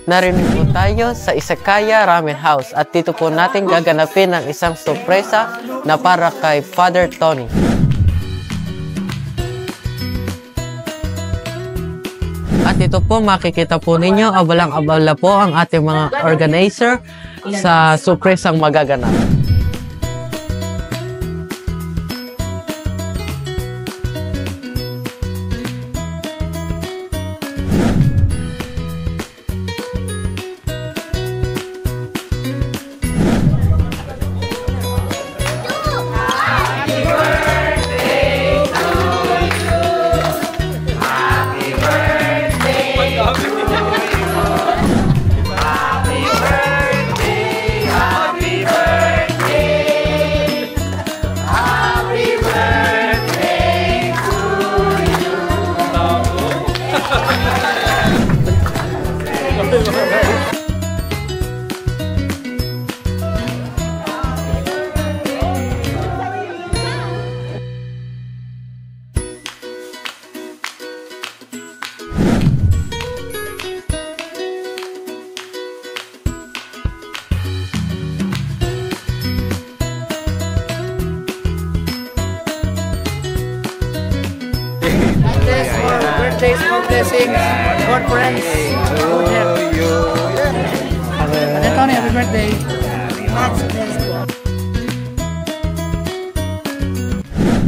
Narinig po tayo sa Izakaya Ramen House at dito po natin gaganapin ang isang sorpresa na para kay Father Tony. At ito po makikita po ninyo, abalang-abala po ang ating mga organizer sa sorpresang magaganap. Birthdays, more blessings, more friends, good health. Father Tony, happy birthday.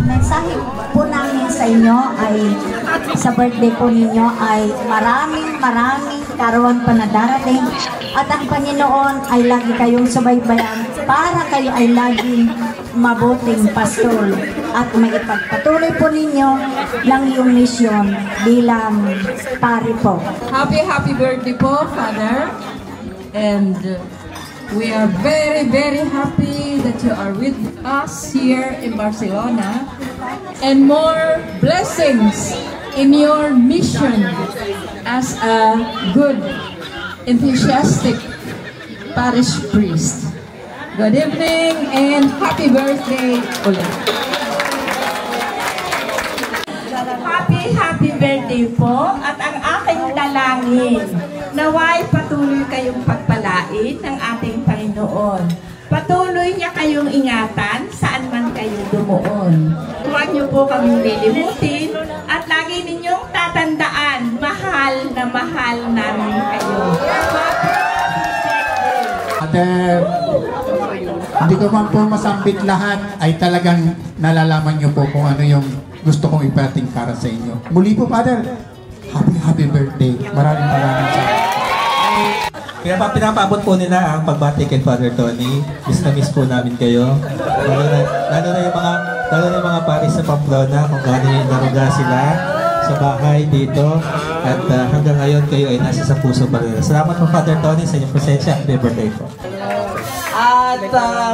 Mensahe po namin sa inyo ay sa birthday po ninyo ay maraming kaarawan pa na darating at ang Panginoon ay lagi kayong subaybayan para kayo ay laging mabuting pastor at maipagpatuloy po ninyo ng iyong misyon bilang pari po. Happy birthday po, Father. And we are very happy that you are with us here in Barcelona. And more blessings in your mission as a good, enthusiastic parish priest. Good evening and happy birthday ulit. Happy birthday po at ang aking dalangin naway patuloy kayong pagpalain ng ating Panginoon. Patuloy niya kayong ingatan saan man kayo dumuon. Huwag niyo po kaming lilimutin at lagi ninyong tatandaan, mahal namin kayo. Hindi ko man po masambit lahat, ay talagang nalalaman niyo po kung ano yung gusto kong iparating para sa inyo. Muli po, Father, happy birthday. Maraming salamat. Kaya pinapaabot po nila ang pagbati kay Father Tony. Miss na miss po namin kayo. Lalo na yung mga paris sa Pamplona, kung gaano yung naruga sila sa bahay dito. At hanggang ngayon kayo ay nasa sa puso pa rin. Salamat po, Father Tony, sa inyong presensya. Happy birthday po. At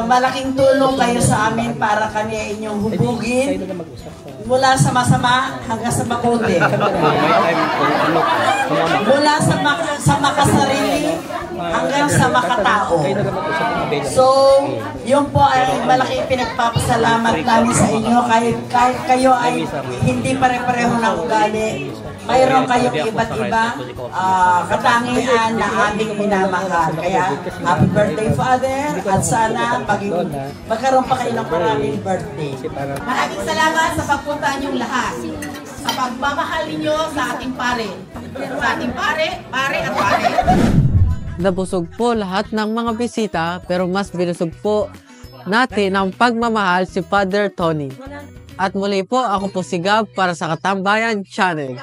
malaking tulong kayo sa amin para kami ay inyong hubugin mula sa masama hanggang sa mabuti. Mula sa makasarili hanggang sa makatao. So, yun po ay malaking pinagpapasalamat namin sa inyo. Kahit kayo ay hindi pare-pareho ng ugali, mayroon kayong iba't ibang katangian na aming minamahal. Kaya, happy birthday, Father, at sana magkaroon pa kayo ng maraming birthday. Maraming salamat sa pagpunta niyong lahat. Sa pagmamahal ninyo sa ating pare. Sa ating pare at pare. Nabusog po lahat ng mga bisita pero mas binusog po natin ang pagmamahal si Father Tony. At muli po, ako po si Gab para sa Katambayan Channel.